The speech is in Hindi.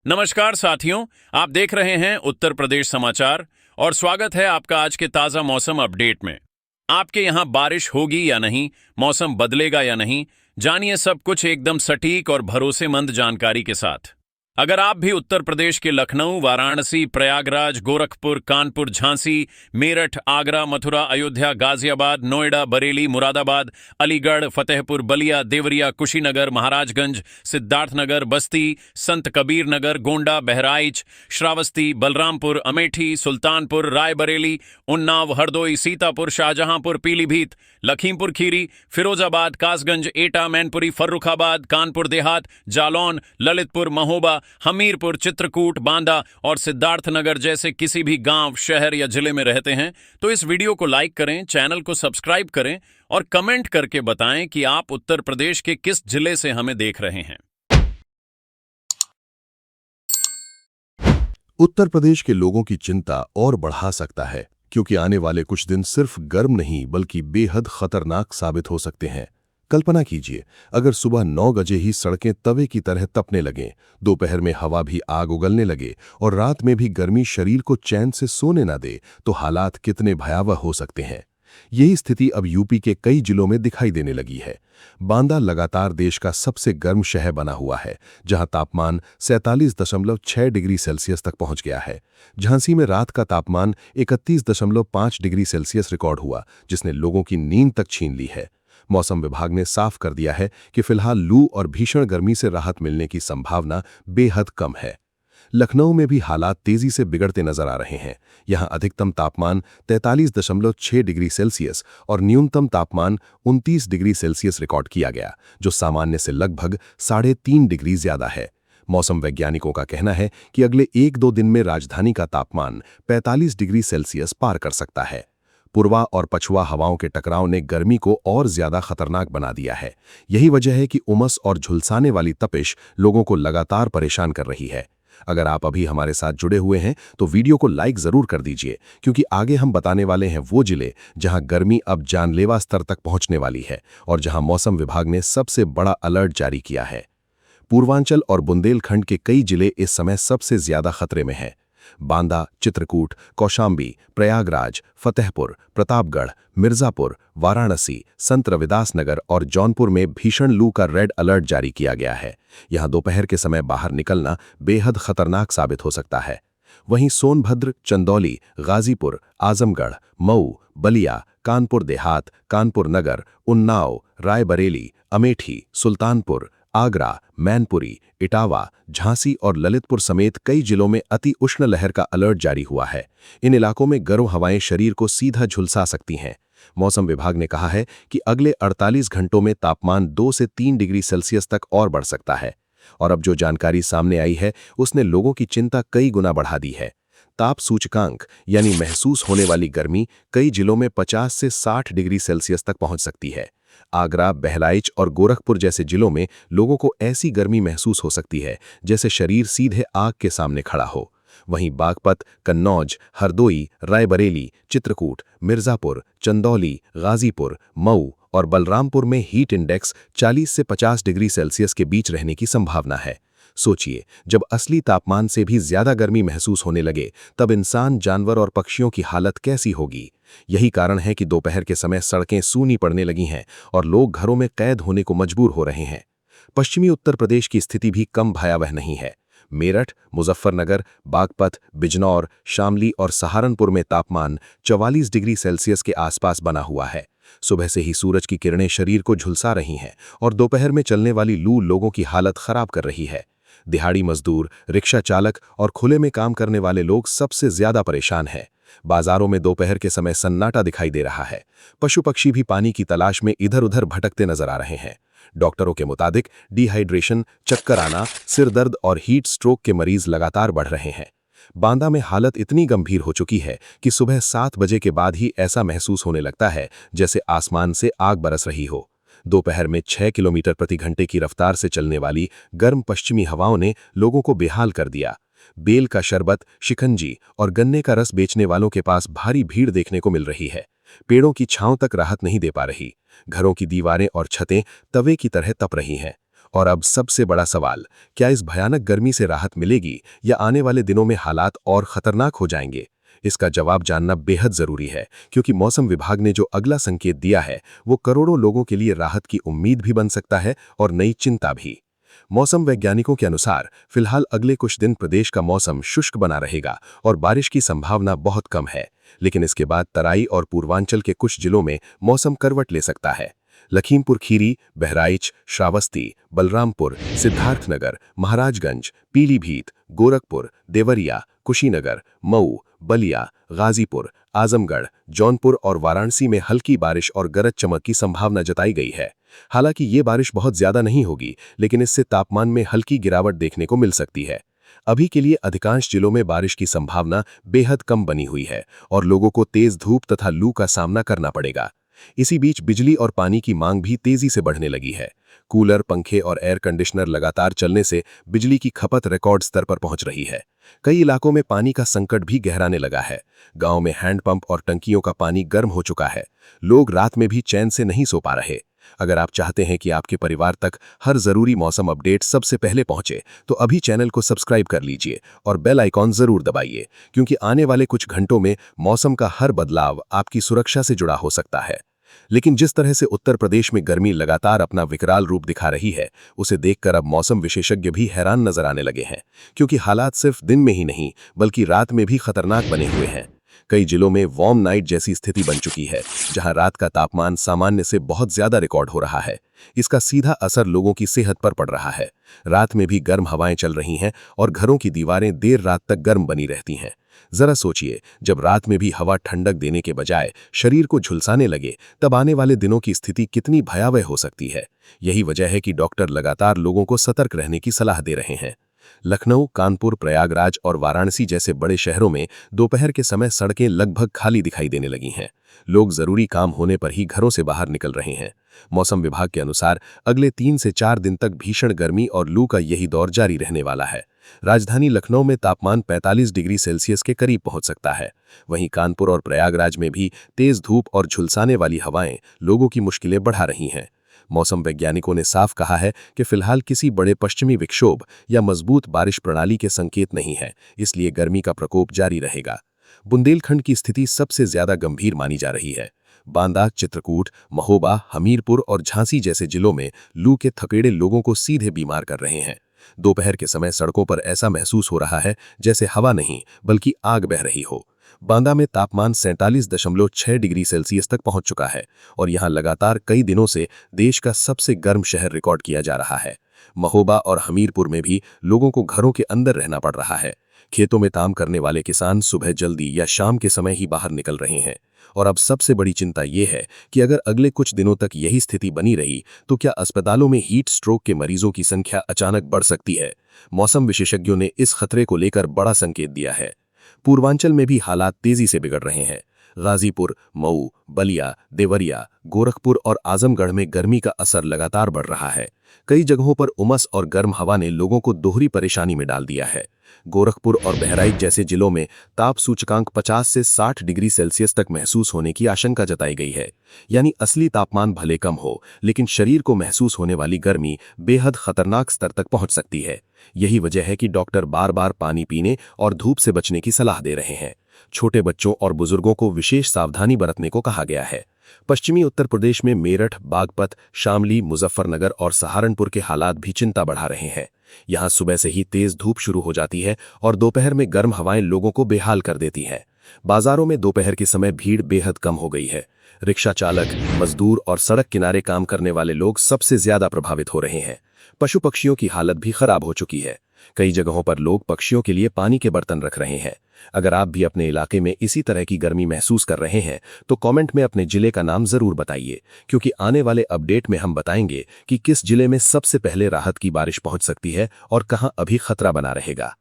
नमस्कार साथियों, आप देख रहे हैं उत्तर प्रदेश समाचार और स्वागत है आपका आज के ताजा मौसम अपडेट में। आपके यहां बारिश होगी या नहीं, मौसम बदलेगा या नहीं, जानिए सब कुछ एकदम सटीक और भरोसेमंद जानकारी के साथ। अगर आप भी उत्तर प्रदेश के लखनऊ, वाराणसी, प्रयागराज, गोरखपुर, कानपुर, झांसी, मेरठ, आगरा, मथुरा, अयोध्या, गाजियाबाद, नोएडा, बरेली, मुरादाबाद, अलीगढ़, फतेहपुर, बलिया, देवरिया, कुशीनगर, महाराजगंज, सिद्धार्थनगर, बस्ती, संत कबीर नगर, गोंडा, बहराइच, श्रावस्ती, बलरामपुर, अमेठी, सुल्तानपुर, रायबरेली, उन्नाव, हरदोई, सीतापुर, शाहजहांपुर, पीलीभीत, लखीमपुर खीरी, फिरोजाबाद, कासगंज, एटा, मैनपुरी, फर्रुखाबाद, कानपुर देहात, जालौन, ललितपुर, महोबा, हमीरपुर, चित्रकूट, बांदा और सिद्धार्थनगर जैसे किसी भी गांव, शहर या जिले में रहते हैं तो इस वीडियो को लाइक करें, चैनल को सब्सक्राइब करें और कमेंट करके बताएं कि आप उत्तर प्रदेश के किस जिले से हमें देख रहे हैं। उत्तर प्रदेश के लोगों की चिंता और बढ़ा सकता है क्योंकि आने वाले कुछ दिन सिर्फ गर्म नहीं बल्कि बेहद खतरनाक साबित हो सकते हैं। कल्पना कीजिए, अगर सुबह 9 बजे ही सड़कें तवे की तरह तपने लगें, दोपहर में हवा भी आग उगलने लगे और रात में भी गर्मी शरीर को चैन से सोने न दे, तो हालात कितने भयावह हो सकते हैं। यही स्थिति अब यूपी के कई जिलों में दिखाई देने लगी है। बांदा लगातार देश का सबसे गर्म शहर बना हुआ है, जहां तापमान 47.6 डिग्री सेल्सियस तक पहुंच गया है। झांसी में रात का तापमान 31.5 डिग्री सेल्सियस रिकॉर्ड हुआ, जिसने लोगों की नींद तक छीन ली है। मौसम विभाग ने साफ कर दिया है कि फिलहाल लू और भीषण गर्मी से राहत मिलने की संभावना बेहद कम है। लखनऊ में भी हालात तेजी से बिगड़ते नजर आ रहे हैं। यहां अधिकतम तापमान 43.6 डिग्री सेल्सियस और न्यूनतम तापमान 29 डिग्री सेल्सियस रिकॉर्ड किया गया, जो सामान्य से लगभग 3.5 डिग्री ज्यादा है। मौसम वैज्ञानिकों का कहना है कि अगले 1-2 दिन में राजधानी का तापमान 45 डिग्री सेल्सियस पार कर सकता है। पूर्वा और पछुआ हवाओं के टकराव ने गर्मी को और ज्यादा खतरनाक बना दिया है। यही वजह है कि उमस और झुलसाने वाली तपिश लोगों को लगातार परेशान कर रही है। अगर आप अभी हमारे साथ जुड़े हुए हैं तो वीडियो को लाइक जरूर कर दीजिए, क्योंकि आगे हम बताने वाले हैं वो जिले जहां गर्मी अब जानलेवा स्तर तक पहुंचने वाली है और जहां मौसम विभाग ने सबसे बड़ा अलर्ट जारी किया है। पूर्वांचल और बुंदेलखंड के कई जिले इस समय सबसे ज्यादा खतरे में हैं। बांदा, चित्रकूट, कौशाम्बी, प्रयागराज, फतेहपुर, प्रतापगढ़, मिर्जापुर, वाराणसी, संत रविदास नगर और जौनपुर में भीषण लू का रेड अलर्ट जारी किया गया है। यहां दोपहर के समय बाहर निकलना बेहद खतरनाक साबित हो सकता है। वहीं सोनभद्र, चंदौली, गाजीपुर, आजमगढ़, मऊ, बलिया, कानपुर देहात, कानपुर नगर, उन्नाव, रायबरेली, अमेठी, सुल्तानपुर, आगरा, मैनपुरी, इटावा, झांसी और ललितपुर समेत कई जिलों में अति उष्ण लहर का अलर्ट जारी हुआ है। इन इलाकों में गर्म हवाएं शरीर को सीधा झुलसा सकती हैं। मौसम विभाग ने कहा है कि अगले 48 घंटों में तापमान 2 से 3 डिग्री सेल्सियस तक और बढ़ सकता है। और अब जो जानकारी सामने आई है उसने लोगों की चिंता कई गुना बढ़ा दी है। ताप सूचकांक यानी महसूस होने वाली गर्मी कई जिलों में 50 से 60 डिग्री सेल्सियस तक पहुंच सकती है। आगरा, बहराइच और गोरखपुर जैसे जिलों में लोगों को ऐसी गर्मी महसूस हो सकती है जैसे शरीर सीधे आग के सामने खड़ा हो। वहीं बागपत, कन्नौज, हरदोई, रायबरेली, चित्रकूट, मिर्जापुर, चंदौली, गाजीपुर, मऊ और बलरामपुर में हीट इंडेक्स 40 से 50 डिग्री सेल्सियस के बीच रहने की संभावना है। सोचिए, जब असली तापमान से भी ज्यादा गर्मी महसूस होने लगे तब इंसान, जानवर और पक्षियों की हालत कैसी होगी। यही कारण है कि दोपहर के समय सड़कें सूनी पड़ने लगी हैं और लोग घरों में कैद होने को मजबूर हो रहे हैं। पश्चिमी उत्तर प्रदेश की स्थिति भी कम भयावह नहीं है। मेरठ, मुजफ्फरनगर, बागपत, बिजनौर, शामली और सहारनपुर में तापमान 44 डिग्री सेल्सियस के आसपास बना हुआ है। सुबह से ही सूरज की किरणें शरीर को झुलसा रही हैं और दोपहर में चलने वाली लू लोगों की हालत खराब कर रही है। दिहाड़ी मजदूर, रिक्शा चालक और खुले में काम करने वाले लोग सबसे ज्यादा परेशान हैं। बाजारों में दोपहर के समय सन्नाटा दिखाई दे रहा है। पशु पक्षी भी पानी की तलाश में इधर उधर भटकते नजर आ रहे हैं। डॉक्टरों के मुताबिक डिहाइड्रेशन, चक्कर आना, सिर दर्द और हीट स्ट्रोक के मरीज लगातार बढ़ रहे हैं। बांदा में हालत इतनी गंभीर हो चुकी है कि सुबह 7 बजे के बाद ही ऐसा महसूस होने लगता है जैसे आसमान से आग बरस रही हो। दोपहर में 6 किलोमीटर प्रति घंटे की रफ्तार से चलने वाली गर्म पश्चिमी हवाओं ने लोगों को बेहाल कर दिया। बेल का शरबत, शिकंजी और गन्ने का रस बेचने वालों के पास भारी भीड़ देखने को मिल रही है। पेड़ों की छांव तक राहत नहीं दे पा रही। घरों की दीवारें और छतें तवे की तरह तप रही हैं और अब सबसे बड़ा सवाल, क्या इस भयानक गर्मी से राहत मिलेगी या आने वाले दिनों में हालात और खतरनाक हो जाएंगे? इसका जवाब जानना बेहद जरूरी है, क्योंकि मौसम विभाग ने जो अगला संकेत दिया है वो करोड़ों लोगों के लिए राहत की उम्मीद भी बन सकता है और नई चिंता भी। मौसम वैज्ञानिकों के अनुसार फिलहाल अगले कुछ दिन प्रदेश का मौसम शुष्क बना रहेगा और बारिश की संभावना बहुत कम है, लेकिन इसके बाद तराई और पूर्वांचल के कुछ जिलों में मौसम करवट ले सकता है। लखीमपुर खीरी, बहराइच, श्रावस्ती, बलरामपुर, सिद्धार्थनगर, महाराजगंज, पीलीभीत, गोरखपुर, देवरिया, कुशीनगर, मऊ, बलिया, गाजीपुर, आजमगढ़, जौनपुर और वाराणसी में हल्की बारिश और गरज चमक की संभावना जताई गई है। हालांकि ये बारिश बहुत ज्यादा नहीं होगी, लेकिन इससे तापमान में हल्की गिरावट देखने को मिल सकती है। अभी के लिए अधिकांश जिलों में बारिश की संभावना बेहद कम बनी हुई है और लोगों को तेज धूप तथा लू का सामना करना पड़ेगा। इसी बीच बिजली और पानी की मांग भी तेजी से बढ़ने लगी है। कूलर, पंखे और एयर कंडीशनर लगातार चलने से बिजली की खपत रिकॉर्ड स्तर पर पहुंच रही है। कई इलाकों में पानी का संकट भी गहराने लगा है। गांव में हैंडपंप और टंकियों का पानी गर्म हो चुका है। लोग रात में भी चैन से नहीं सो पा रहे। अगर आप चाहते हैं कि आपके परिवार तक हर जरूरी मौसम अपडेट सबसे पहले पहुंचे, तो अभी चैनल को सब्सक्राइब कर लीजिए और बेल आइकॉन जरूर दबाइए, क्योंकि आने वाले कुछ घंटों में मौसम का हर बदलाव आपकी सुरक्षा से जुड़ा हो सकता है। लेकिन जिस तरह से उत्तर प्रदेश में गर्मी लगातार अपना विकराल रूप दिखा रही है, उसे देखकर अब मौसम विशेषज्ञ भी हैरान नजर आने लगे हैं, क्योंकि हालात सिर्फ दिन में ही नहीं बल्कि रात में भी खतरनाक बने हुए हैं। कई जिलों में वार्म नाइट जैसी स्थिति बन चुकी है, जहां रात का तापमान सामान्य से बहुत ज्यादा रिकॉर्ड हो रहा है। इसका सीधा असर लोगों की सेहत पर पड़ रहा है। रात में भी गर्म हवाएं चल रही हैं और घरों की दीवारें देर रात तक गर्म बनी रहती हैं। जरा सोचिए, जब रात में भी हवा ठंडक देने के बजाय शरीर को झुलसाने लगे, तब आने वाले दिनों की स्थिति कितनी भयावह हो सकती है। यही वजह है कि डॉक्टर लगातार लोगों को सतर्क रहने की सलाह दे रहे हैं। लखनऊ, कानपुर, प्रयागराज और वाराणसी जैसे बड़े शहरों में दोपहर के समय सड़कें लगभग खाली दिखाई देने लगी हैं। लोग जरूरी काम होने पर ही घरों से बाहर निकल रहे हैं। मौसम विभाग के अनुसार अगले 3 से 4 दिन तक भीषण गर्मी और लू का यही दौर जारी रहने वाला है। राजधानी लखनऊ में तापमान 45 डिग्री सेल्सियस के करीब पहुंच सकता है। वहीं कानपुर और प्रयागराज में भी तेज धूप और झुलसाने वाली हवाएं लोगों की मुश्किलें बढ़ा रही हैं। मौसम वैज्ञानिकों ने साफ कहा है कि फिलहाल किसी बड़े पश्चिमी विक्षोभ या मजबूत बारिश प्रणाली के संकेत नहीं है, इसलिए गर्मी का प्रकोप जारी रहेगा। बुंदेलखंड की स्थिति सबसे ज्यादा गंभीर मानी जा रही है। बांदा, चित्रकूट, महोबा, हमीरपुर और झांसी जैसे जिलों में लू के थकेड़े लोगों को सीधे बीमार कर रहे हैं। दोपहर के समय सड़कों पर ऐसा महसूस हो रहा है जैसे हवा नहीं बल्कि आग बह रही हो। बांदा में तापमान 47.6 डिग्री सेल्सियस तक पहुंच चुका है और यहां लगातार कई दिनों से देश का सबसे गर्म शहर रिकॉर्ड किया जा रहा है। महोबा और हमीरपुर में भी लोगों को घरों के अंदर रहना पड़ रहा है। खेतों में काम करने वाले किसान सुबह जल्दी या शाम के समय ही बाहर निकल रहे हैं। और अब सबसे बड़ी चिंता ये है कि अगर अगले कुछ दिनों तक यही स्थिति बनी रही तो क्या अस्पतालों में हीट स्ट्रोक के मरीजों की संख्या अचानक बढ़ सकती है। मौसम विशेषज्ञों ने इस खतरे को लेकर बड़ा संकेत दिया है। पूर्वांचल में भी हालात तेजी से बिगड़ रहे हैं। गाजीपुर, मऊ, बलिया, देवरिया, गोरखपुर और आजमगढ़ में गर्मी का असर लगातार बढ़ रहा है। कई जगहों पर उमस और गर्म हवा ने लोगों को दोहरी परेशानी में डाल दिया है। गोरखपुर और बहराइच जैसे जिलों में ताप सूचकांक 50 से 60 डिग्री सेल्सियस तक महसूस होने की आशंका जताई गई है। यानी असली तापमान भले कम हो, लेकिन शरीर को महसूस होने वाली गर्मी बेहद खतरनाक स्तर तक पहुंच सकती है। यही वजह है कि डॉक्टर बार बार पानी पीने और धूप से बचने की सलाह दे रहे हैं। छोटे बच्चों और बुजुर्गों को विशेष सावधानी बरतने को कहा गया है। पश्चिमी उत्तर प्रदेश में मेरठ, बागपत, शामली, मुजफ्फरनगर और सहारनपुर के हालात भी चिंता बढ़ा रहे हैं। यहां सुबह से ही तेज धूप शुरू हो जाती है और दोपहर में गर्म हवाएं लोगों को बेहाल कर देती हैं। बाजारों में दोपहर के समय भीड़ बेहद कम हो गई है। रिक्शा चालक, मजदूर और सड़क किनारे काम करने वाले लोग सबसे ज्यादा प्रभावित हो रहे हैं। पशु पक्षियों की हालत भी खराब हो चुकी है। कई जगहों पर लोग पक्षियों के लिए पानी के बर्तन रख रहे हैं। अगर आप भी अपने इलाके में इसी तरह की गर्मी महसूस कर रहे हैं तो कमेंट में अपने जिले का नाम जरूर बताइए, क्योंकि आने वाले अपडेट में हम बताएंगे कि किस जिले में सबसे पहले राहत की बारिश पहुंच सकती है और कहां अभी खतरा बना रहेगा।